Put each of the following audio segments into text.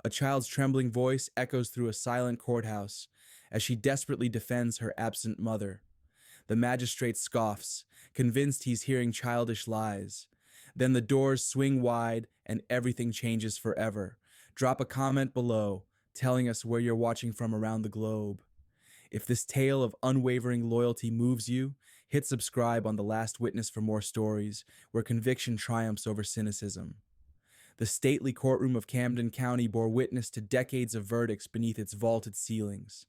A child's trembling voice echoes through a silent courthouse as she desperately defends her absent mother. The magistrate scoffs, convinced he's hearing childish lies. Then the doors swing wide and everything changes forever. Drop a comment below, telling us where you're watching from around the globe. If this tale of unwavering loyalty moves you, hit subscribe on The Last Witness for more stories where conviction triumphs over cynicism. The stately courtroom of Camden County bore witness to decades of verdicts beneath its vaulted ceilings.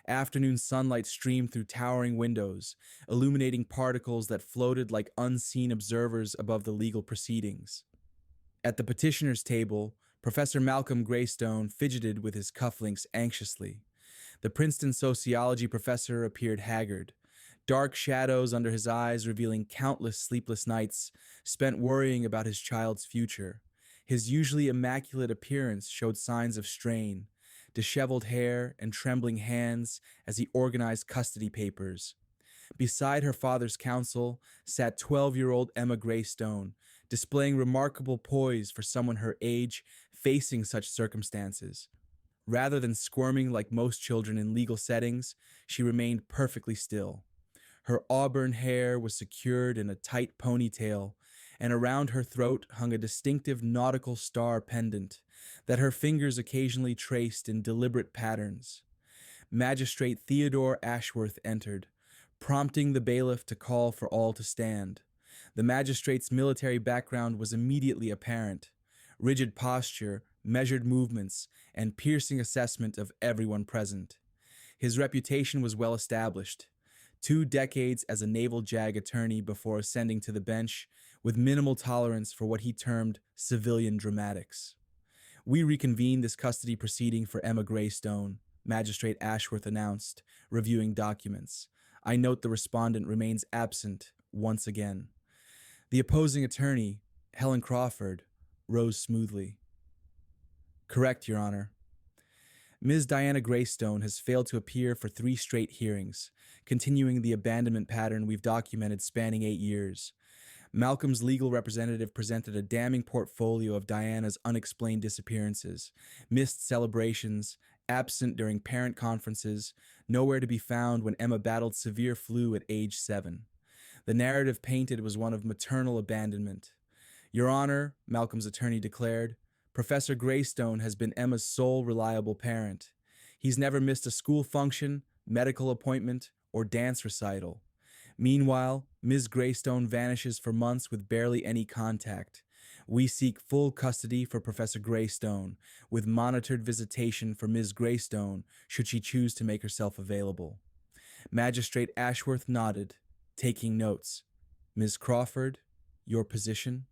Afternoon sunlight streamed through towering windows, illuminating particles that floated like unseen observers above the legal proceedings. At the petitioner's table, Professor Malcolm Greystone fidgeted with his cufflinks anxiously. The Princeton sociology professor appeared haggard, dark shadows under his eyes revealing countless sleepless nights spent worrying about his child's future. His usually immaculate appearance showed signs of strain, disheveled hair and trembling hands as he organized custody papers. Beside her father's counsel sat 12-year-old Emma Greystone, displaying remarkable poise for someone her age facing such circumstances. Rather than squirming like most children in legal settings, she remained perfectly still. Her auburn hair was secured in a tight ponytail, and around her throat hung a distinctive nautical star pendant that her fingers occasionally traced in deliberate patterns. Magistrate Theodore Ashworth entered, prompting the bailiff to call for all to stand. The magistrate's military background was immediately apparent. Rigid posture, measured movements, and piercing assessment of everyone present. His reputation was well established. 2 decades as a naval JAG attorney before ascending to the bench, with minimal tolerance for what he termed civilian dramatics. We reconvene this custody proceeding for Emma Greystone, Magistrate Ashworth announced, reviewing documents. I note the respondent remains absent once again. The opposing attorney, Helen Crawford, rose smoothly. Correct, Your Honor. Ms. Diana Greystone has failed to appear for 3 straight hearings, continuing the abandonment pattern we've documented spanning 8 years. Malcolm's legal representative presented a damning portfolio of Diana's unexplained disappearances, missed celebrations, absent during parent conferences, nowhere to be found when Emma battled severe flu at age 7. The narrative painted was one of maternal abandonment. Your Honor, Malcolm's attorney declared, Professor Greystone has been Emma's sole reliable parent. He's never missed a school function, medical appointment, or dance recital. Meanwhile, Ms. Greystone vanishes for months with barely any contact. We seek full custody for Professor Greystone, with monitored visitation for Ms. Greystone should she choose to make herself available. Magistrate Ashworth nodded, taking notes. Ms. Crawford, your position?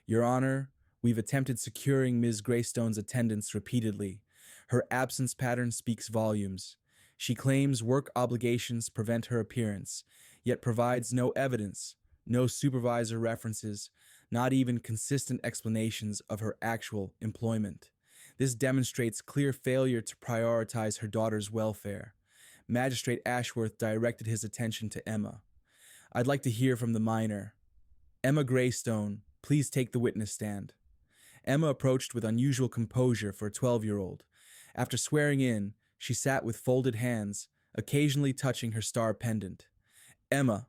Your Honor, we've attempted securing Ms. Greystone's attendance repeatedly. Her absence pattern speaks volumes. She claims work obligations prevent her appearance, yet provides no evidence, no supervisor references, not even consistent explanations of her actual employment. This demonstrates clear failure to prioritize her daughter's welfare. Magistrate Ashworth directed his attention to Emma. I'd like to hear from the minor. Emma Greystone, please take the witness stand. Emma approached with unusual composure for a 12-year-old. After swearing in, she sat with folded hands, occasionally touching her star pendant. Emma,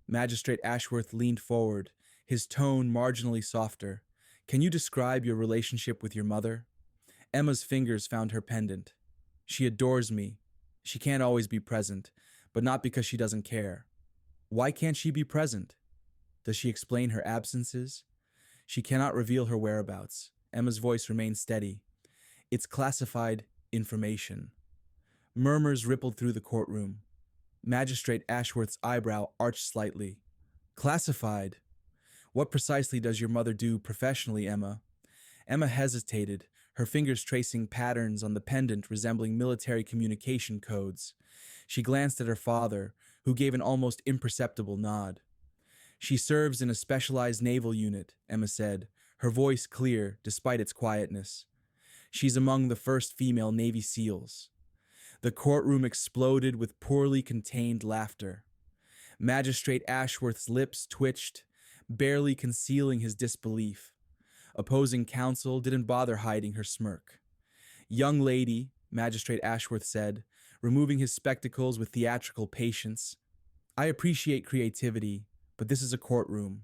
Magistrate Ashworth leaned forward, his tone marginally softer. Can you describe your relationship with your mother? Emma's fingers found her pendant. She adores me. She can't always be present, but not because she doesn't care. Why can't she be present? Does she explain her absences? She cannot reveal her whereabouts. Emma's voice remained steady. It's classified information. Murmurs rippled through the courtroom. Magistrate Ashworth's eyebrow arched slightly. Classified? What precisely does your mother do professionally, Emma? Emma hesitated, her fingers tracing patterns on the pendant resembling military communication codes. She glanced at her father, who gave an almost imperceptible nod. She serves in a specialized naval unit, Emma said, her voice clear despite its quietness. She's among the first female Navy SEALs. The courtroom exploded with poorly contained laughter. Magistrate Ashworth's lips twitched, barely concealing his disbelief. Opposing counsel didn't bother hiding her smirk. Young lady, Magistrate Ashworth said, removing his spectacles with theatrical patience. I appreciate creativity, but this is a courtroom.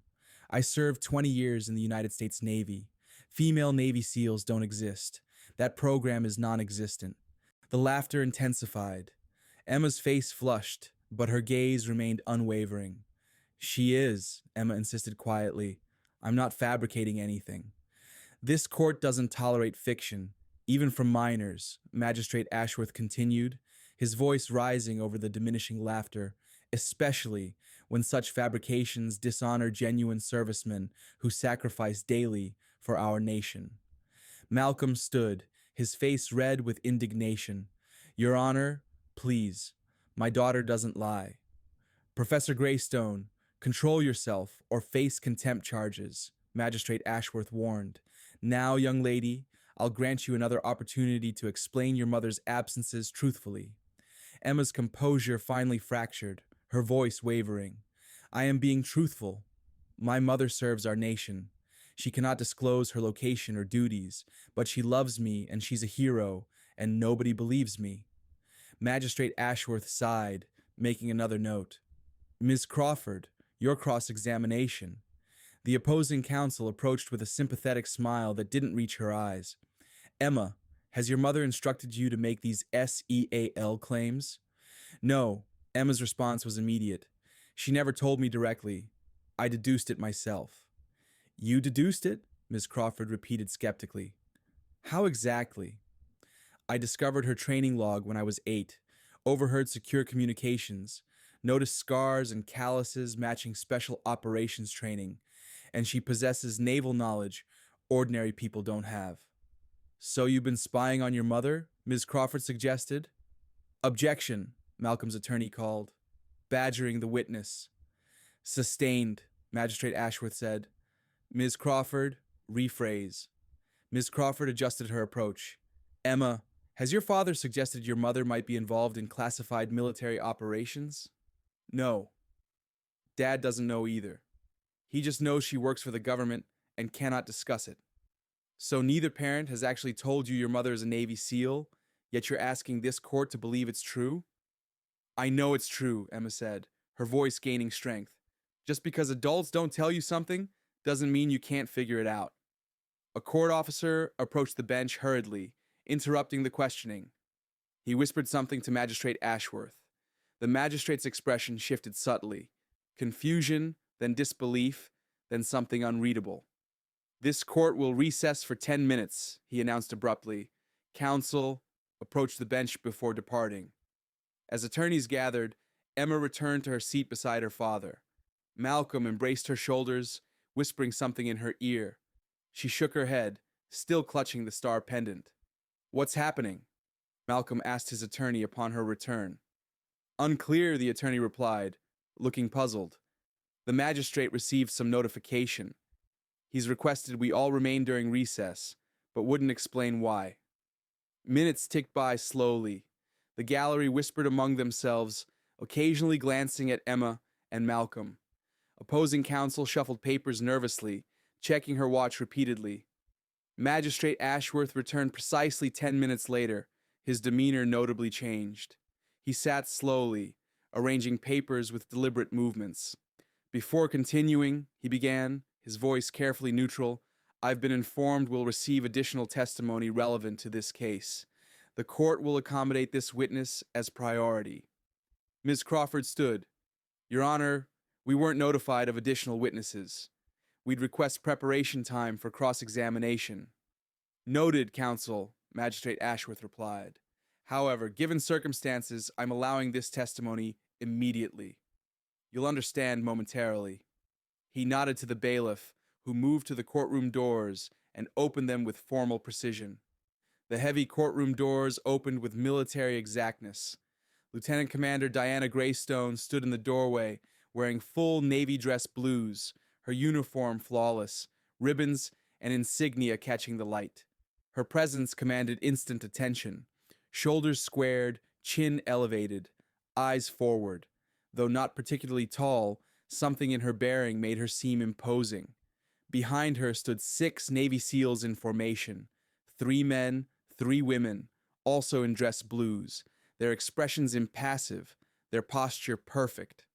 I served 20 years in the United States Navy. Female Navy SEALs don't exist. That program is non existent. The laughter intensified. Emma's face flushed, but her gaze remained unwavering. She is, Emma insisted quietly. I'm not fabricating anything. This court doesn't tolerate fiction, even from minors, Magistrate Ashworth continued, his voice rising over the diminishing laughter, especially when such fabrications dishonor genuine servicemen who sacrifice daily for our nation. Malcolm stood, his face red with indignation. Your Honor, please, my daughter doesn't lie. Professor Greystone, control yourself or face contempt charges, Magistrate Ashworth warned. Now, young lady, I'll grant you another opportunity to explain your mother's absences truthfully. Emma's composure finally fractured, her voice wavering. I am being truthful. My mother serves our nation. She cannot disclose her location or duties, but she loves me and she's a hero, and nobody believes me. Magistrate Ashworth sighed, making another note. Ms. Crawford, your cross-examination. The opposing counsel approached with a sympathetic smile that didn't reach her eyes. Emma, has your mother instructed you to make these SEAL claims? No, Emma's response was immediate. She never told me directly. I deduced it myself. You deduced it? Ms. Crawford repeated skeptically. How exactly? I discovered her training log when I was 8, overheard secure communications, noticed scars and calluses matching special operations training, and she possesses naval knowledge ordinary people don't have. So you've been spying on your mother? Ms. Crawford suggested. Objection, Malcolm's attorney called, badgering the witness. Sustained, Magistrate Ashworth said. Ms. Crawford, rephrase. Ms. Crawford adjusted her approach. Emma, has your father suggested your mother might be involved in classified military operations? No. Dad doesn't know either. He just knows she works for the government and cannot discuss it. So neither parent has actually told you your mother is a Navy SEAL, yet you're asking this court to believe it's true? I know it's true, Emma said, her voice gaining strength. Just because adults don't tell you something doesn't mean you can't figure it out. A court officer approached the bench hurriedly, interrupting the questioning. He whispered something to Magistrate Ashworth. The magistrate's expression shifted subtly. Confusion, then disbelief, then something unreadable. This court will recess for 10 minutes, he announced abruptly. Counsel approached the bench before departing. As attorneys gathered, Emma returned to her seat beside her father. Malcolm embraced her shoulders, whispering something in her ear. She shook her head, still clutching the star pendant. What's happening? Malcolm asked his attorney upon her return. Unclear, the attorney replied, looking puzzled. The magistrate received some notification. He's requested we all remain during recess, but wouldn't explain why. Minutes ticked by slowly. The gallery whispered among themselves, occasionally glancing at Emma and Malcolm. Opposing counsel shuffled papers nervously, checking her watch repeatedly. Magistrate Ashworth returned precisely 10 minutes later, his demeanor notably changed. He sat slowly, arranging papers with deliberate movements. Before continuing, he began, his voice carefully neutral, I've been informed we'll receive additional testimony relevant to this case. The court will accommodate this witness as priority. Ms. Crawford stood. Your Honor, we weren't notified of additional witnesses. We'd request preparation time for cross-examination. Noted, counsel, Magistrate Ashworth replied. However, given circumstances, I'm allowing this testimony immediately. You'll understand momentarily. He nodded to the bailiff, who moved to the courtroom doors and opened them with formal precision. The heavy courtroom doors opened with military exactness. Lieutenant Commander Diana Greystone stood in the doorway, wearing full Navy dress blues, her uniform flawless, ribbons and insignia catching the light. Her presence commanded instant attention. Shoulders squared, chin elevated, eyes forward. Though not particularly tall, something in her bearing made her seem imposing. Behind her stood 6 Navy SEALs in formation, 3 men, 3 women, also in dress blues, their expressions impassive, their posture perfect.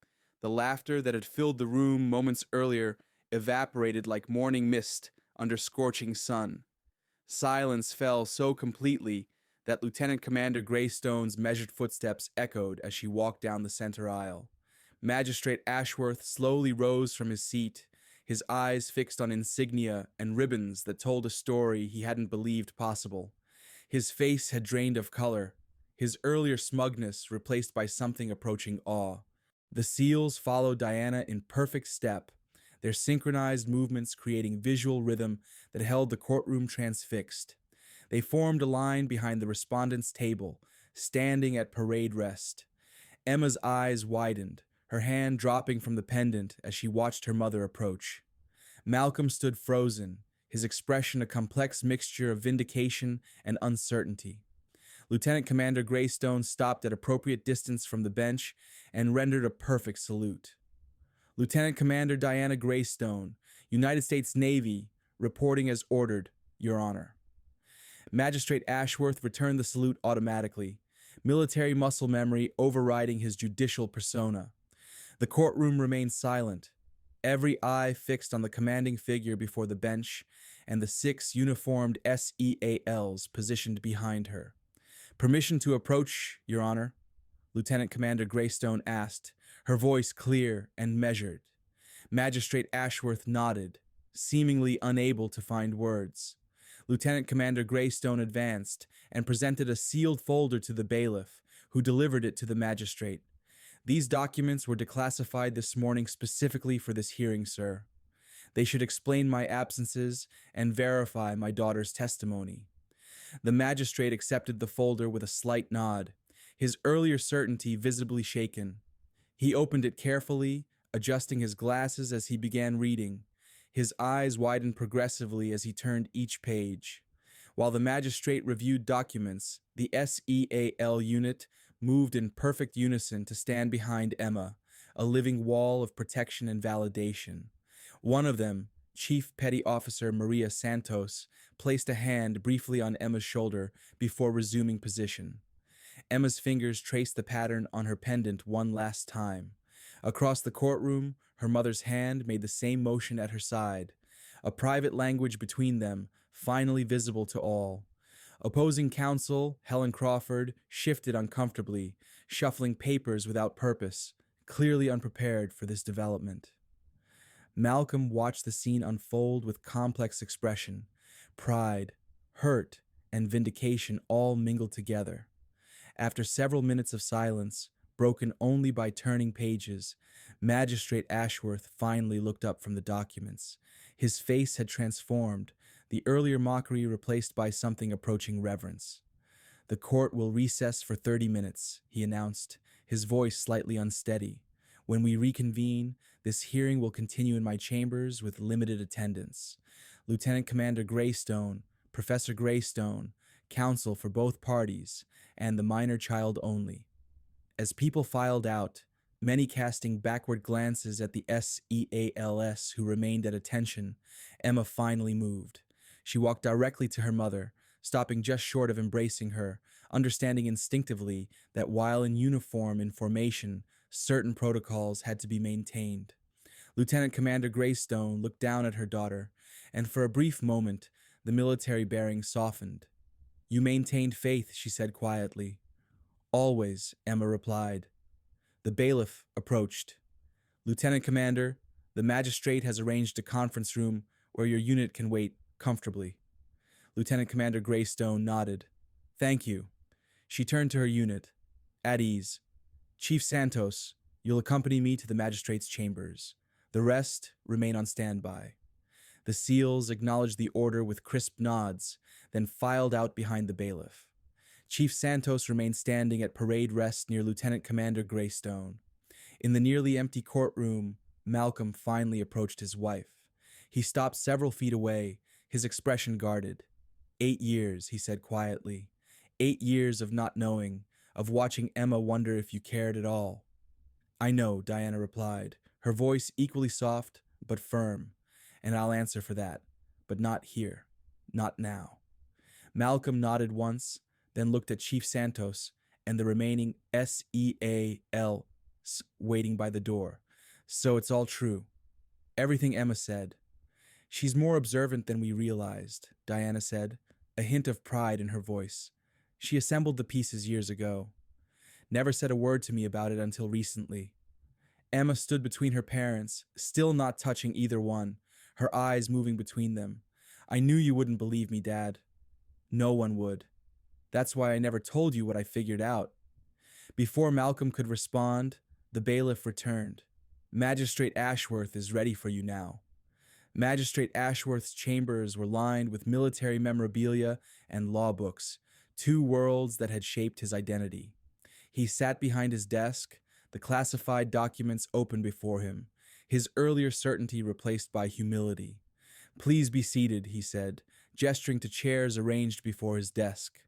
The laughter that had filled the room moments earlier evaporated like morning mist under scorching sun. Silence fell so completely that Lieutenant Commander Greystone's measured footsteps echoed as she walked down the center aisle. Magistrate Ashworth slowly rose from his seat, his eyes fixed on insignia and ribbons that told a story he hadn't believed possible. His face had drained of color, his earlier smugness replaced by something approaching awe. The seals followed Diana in perfect step, their synchronized movements creating visual rhythm that held the courtroom transfixed. They formed a line behind the respondents' table, standing at parade rest. Emma's eyes widened, her hand dropping from the pendant as she watched her mother approach. Malcolm stood frozen, his expression a complex mixture of vindication and uncertainty. Lieutenant Commander Greystone stopped at appropriate distance from the bench and rendered a perfect salute. Lieutenant Commander Diana Greystone, United States Navy, reporting as ordered, Your Honor. Magistrate Ashworth returned the salute automatically, military muscle memory overriding his judicial persona. The courtroom remained silent, every eye fixed on the commanding figure before the bench and the 6 uniformed SEALs positioned behind her. Permission to approach, Your Honor? Lieutenant Commander Greystone asked, her voice clear and measured. Magistrate Ashworth nodded, seemingly unable to find words. Lieutenant Commander Greystone advanced and presented a sealed folder to the bailiff, who delivered it to the magistrate. These documents were declassified this morning specifically for this hearing, sir. They should explain my absences and verify my daughter's testimony. The magistrate accepted the folder with a slight nod, his earlier certainty visibly shaken. He opened it carefully, adjusting his glasses as he began reading. His eyes widened progressively as he turned each page. While the magistrate reviewed documents, the SEAL unit moved in perfect unison to stand behind Emma, a living wall of protection and validation. One of them, Chief Petty Officer Maria Santos, placed a hand briefly on Emma's shoulder before resuming position. Emma's fingers traced the pattern on her pendant one last time. Across the courtroom, her mother's hand made the same motion at her side, a private language between them, finally visible to all. Opposing counsel, Helen Crawford, shifted uncomfortably, shuffling papers without purpose, clearly unprepared for this development. Malcolm watched the scene unfold with complex expression, pride, hurt, and vindication all mingled together. After several minutes of silence, broken only by turning pages, Magistrate Ashworth finally looked up from the documents. His face had transformed, the earlier mockery replaced by something approaching reverence. The court will recess for 30 minutes, he announced, his voice slightly unsteady. When we reconvene, this hearing will continue in my chambers with limited attendance. Lieutenant Commander Greystone, Professor Greystone, counsel for both parties, and the minor child only. As people filed out, many casting backward glances at the SEALs who remained at attention, Emma finally moved. She walked directly to her mother, stopping just short of embracing her, understanding instinctively that while in uniform in formation, certain protocols had to be maintained. Lieutenant Commander Greystone looked down at her daughter, and for a brief moment, the military bearing softened. You maintained faith, she said quietly. Always, Emma replied. The bailiff approached. Lieutenant Commander, the magistrate has arranged a conference room where your unit can wait comfortably. Lieutenant Commander Greystone nodded. Thank you. She turned to her unit. At ease. Chief Santos, you'll accompany me to the magistrate's chambers. The rest remain on standby. The SEALs acknowledged the order with crisp nods, then filed out behind the bailiff. Chief Santos remained standing at parade rest near Lieutenant Commander Greystone. In the nearly empty courtroom, Malcolm finally approached his wife. He stopped several feet away, his expression guarded. 8 years, he said quietly. 8 years of not knowing, of watching Emma wonder if you cared at all. I know, Diana replied, her voice equally soft but firm. And I'll answer for that, but not here, not now. Malcolm nodded once, then looked at Chief Santos and the remaining SEAL waiting by the door. So it's all true. Everything Emma said. She's more observant than we realized, Diana said, a hint of pride in her voice. She assembled the pieces years ago. Never said a word to me about it until recently. Emma stood between her parents, still not touching either one, her eyes moving between them. I knew you wouldn't believe me, Dad. No one would. That's why I never told you what I figured out. Before Malcolm could respond, the bailiff returned. Magistrate Ashworth is ready for you now. Magistrate Ashworth's chambers were lined with military memorabilia and law books, two worlds that had shaped his identity. He sat behind his desk, the classified documents open before him, his earlier certainty replaced by humility. Please be seated, he said, gesturing to chairs arranged before his desk.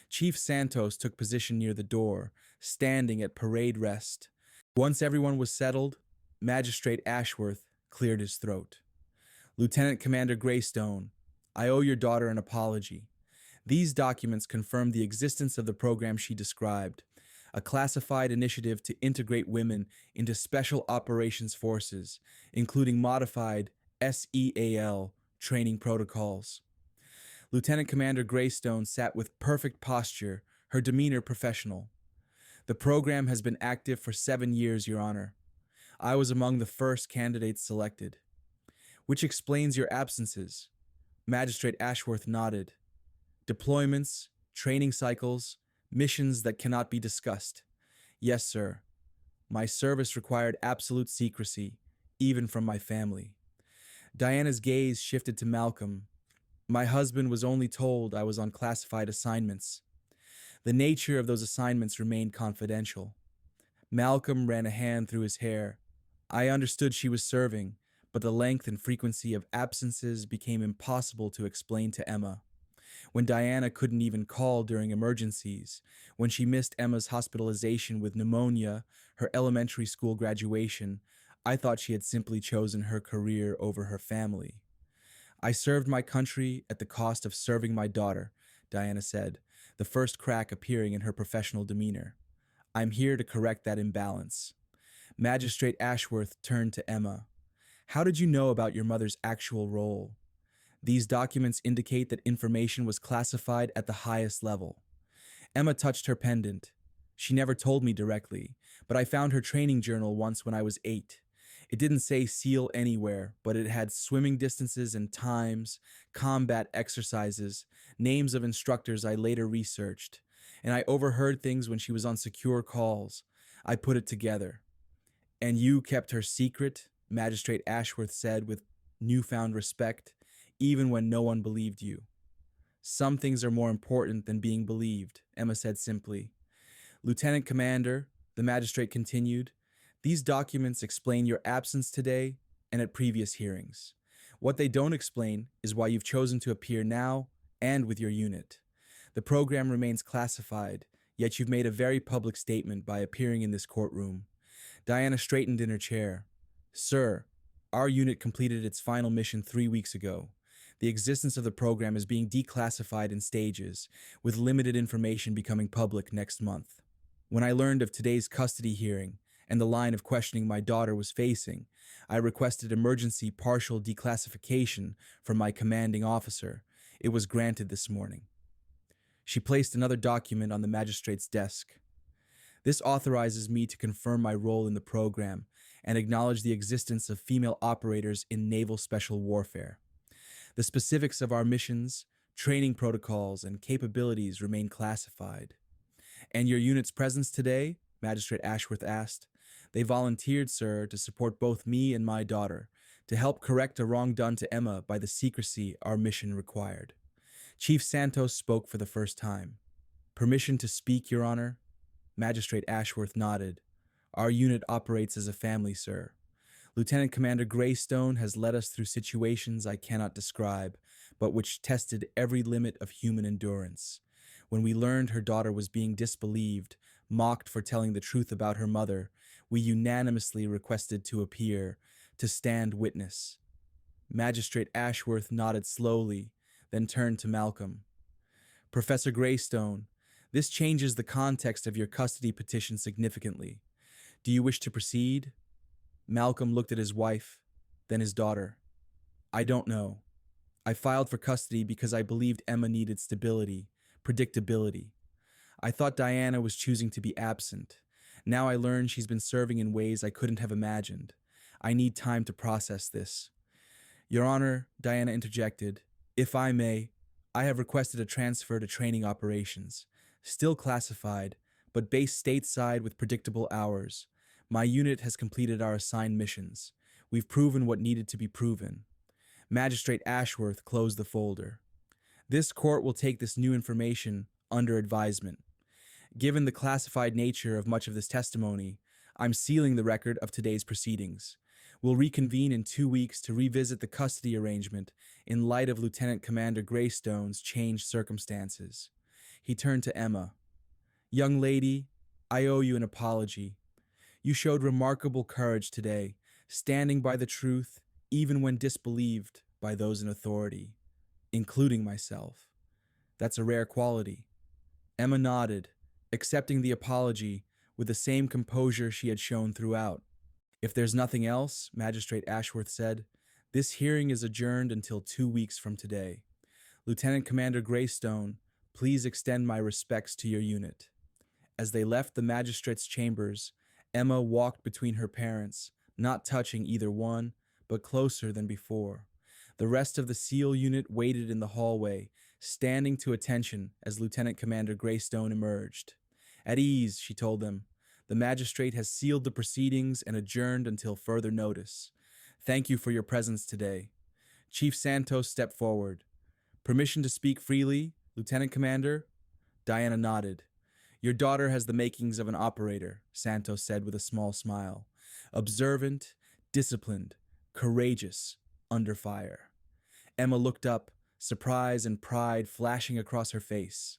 Chief Santos took position near the door, standing at parade rest. Once everyone was settled, Magistrate Ashworth cleared his throat. Lieutenant Commander Greystone, I owe your daughter an apology. These documents confirm the existence of the program she described, a classified initiative to integrate women into special operations forces, including modified SEAL training protocols. Lieutenant Commander Greystone sat with perfect posture, her demeanor professional. The program has been active for 7 years, Your Honor. I was among the first candidates selected. Which explains your absences. Magistrate Ashworth nodded. Deployments, training cycles, missions that cannot be discussed. Yes, sir. My service required absolute secrecy, even from my family. Diana's gaze shifted to Malcolm. My husband was only told I was on classified assignments. The nature of those assignments remained confidential. Malcolm ran a hand through his hair. I understood she was serving, but the length and frequency of absences became impossible to explain to Emma. When Diana couldn't even call during emergencies, when she missed Emma's hospitalization with pneumonia, her elementary school graduation, I thought she had simply chosen her career over her family. I served my country at the cost of serving my daughter, Diana said, the first crack appearing in her professional demeanor. I'm here to correct that imbalance. Magistrate Ashworth turned to Emma. How did you know about your mother's actual role? These documents indicate that information was classified at the highest level. Emma touched her pendant. She never told me directly, but I found her training journal once when I was 8. It didn't say SEAL anywhere, but it had swimming distances and times, combat exercises, names of instructors I later researched, and I overheard things when she was on secure calls. I put it together. And you kept her secret, Magistrate Ashworth said with newfound respect, even when no one believed you. Some things are more important than being believed, Emma said simply. Lieutenant Commander, the magistrate continued, these documents explain your absence today and at previous hearings. What they don't explain is why you've chosen to appear now and with your unit. The program remains classified, yet you've made a very public statement by appearing in this courtroom. Diana straightened in her chair. Sir, our unit completed its final mission 3 weeks ago. The existence of the program is being declassified in stages, with limited information becoming public next month. When I learned of today's custody hearing and the line of questioning my daughter was facing, I requested emergency partial declassification from my commanding officer. It was granted this morning. She placed another document on the magistrate's desk. This authorizes me to confirm my role in the program and acknowledge the existence of female operators in naval special warfare. The specifics of our missions, training protocols, and capabilities remain classified. And your unit's presence today? Magistrate Ashworth asked. They volunteered, sir, to support both me and my daughter, to help correct a wrong done to Emma by the secrecy our mission required. Chief Santos spoke for the first time. Permission to speak, Your Honor? Magistrate Ashworth nodded. Our unit operates as a family, sir. Lieutenant Commander Greystone has led us through situations I cannot describe, but which tested every limit of human endurance. When we learned her daughter was being disbelieved, mocked for telling the truth about her mother, we unanimously requested to appear, to stand witness. Magistrate Ashworth nodded slowly, then turned to Malcolm. Professor Greystone, this changes the context of your custody petition significantly. Do you wish to proceed? Malcolm looked at his wife, then his daughter. I don't know. I filed for custody because I believed Emma needed stability, predictability. I thought Diana was choosing to be absent. Now I learn she's been serving in ways I couldn't have imagined. I need time to process this. Your Honor, Diana interjected, if I may, I have requested a transfer to training operations. Still classified, but based stateside with predictable hours. My unit has completed our assigned missions. We've proven what needed to be proven. Magistrate Ashworth closed the folder. This court will take this new information under advisement. Given the classified nature of much of this testimony, I'm sealing the record of today's proceedings. We'll reconvene in 2 weeks to revisit the custody arrangement in light of Lieutenant Commander Greystone's changed circumstances. He turned to Emma. Young lady, I owe you an apology. You showed remarkable courage today, standing by the truth even when disbelieved by those in authority, including myself. That's a rare quality. Emma nodded, accepting the apology with the same composure she had shown throughout. If there's nothing else, Magistrate Ashworth said, this hearing is adjourned until 2 weeks from today. Lieutenant Commander Greystone, please extend my respects to your unit. As they left the magistrate's chambers, Emma walked between her parents, not touching either one, but closer than before. The rest of the SEAL unit waited in the hallway, standing to attention as Lieutenant Commander Greystone emerged. At ease, she told them. The magistrate has sealed the proceedings and adjourned until further notice. Thank you for your presence today. Chief Santos stepped forward. Permission to speak freely, Lieutenant Commander? Diana nodded. Your daughter has the makings of an operator, Santos said with a small smile. Observant, disciplined, courageous, under fire. Emma looked up, surprise and pride flashing across her face.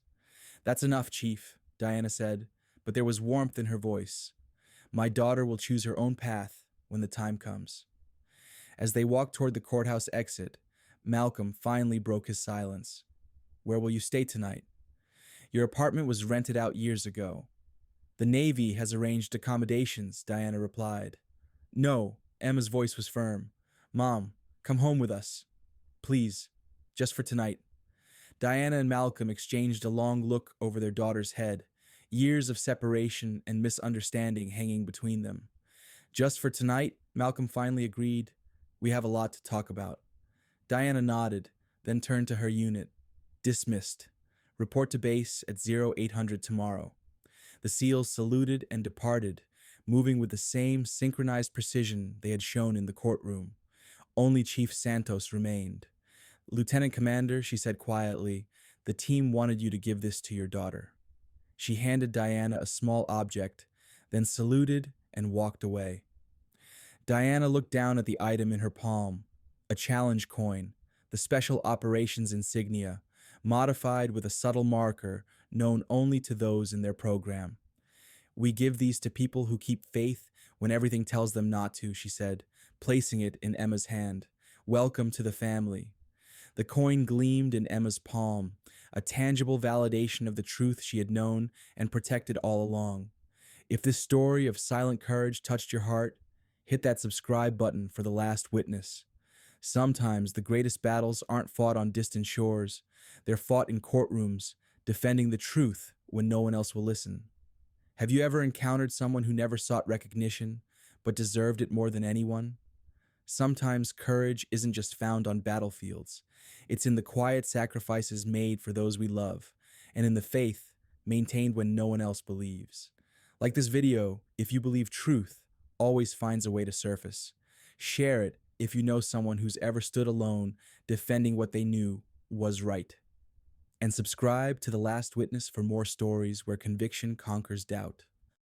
That's enough, Chief, Diana said, but there was warmth in her voice. My daughter will choose her own path when the time comes. As they walked toward the courthouse exit, Malcolm finally broke his silence. Where will you stay tonight? Your apartment was rented out years ago. The Navy has arranged accommodations, Diana replied. No, Emma's voice was firm. Mom, come home with us. Please, just for tonight. Diana and Malcolm exchanged a long look over their daughter's head, years of separation and misunderstanding hanging between them. Just for tonight, Malcolm finally agreed. We have a lot to talk about. Diana nodded, then turned to her unit. Dismissed. Report to base at 0800 tomorrow. The SEALs saluted and departed, moving with the same synchronized precision they had shown in the courtroom. Only Chief Santos remained. Lieutenant Commander, she said quietly, the team wanted you to give this to your daughter. She handed Diana a small object, then saluted and walked away. Diana looked down at the item in her palm, a challenge coin, the special operations insignia, modified with a subtle marker known only to those in their program. We give these to people who keep faith when everything tells them not to, she said, placing it in Emma's hand. Welcome to the family. The coin gleamed in Emma's palm, a tangible validation of the truth she had known and protected all along. If this story of silent courage touched your heart, hit that subscribe button for The Last Witness. Sometimes the greatest battles aren't fought on distant shores. They're fought in courtrooms, defending the truth when no one else will listen. Have you ever encountered someone who never sought recognition, but deserved it more than anyone? Sometimes courage isn't just found on battlefields. It's in the quiet sacrifices made for those we love, and in the faith maintained when no one else believes. Like this video, if you believe truth always finds a way to surface. Share it if you know someone who's ever stood alone defending what they knew was right. And subscribe to The Last Witness for more stories where conviction conquers doubt.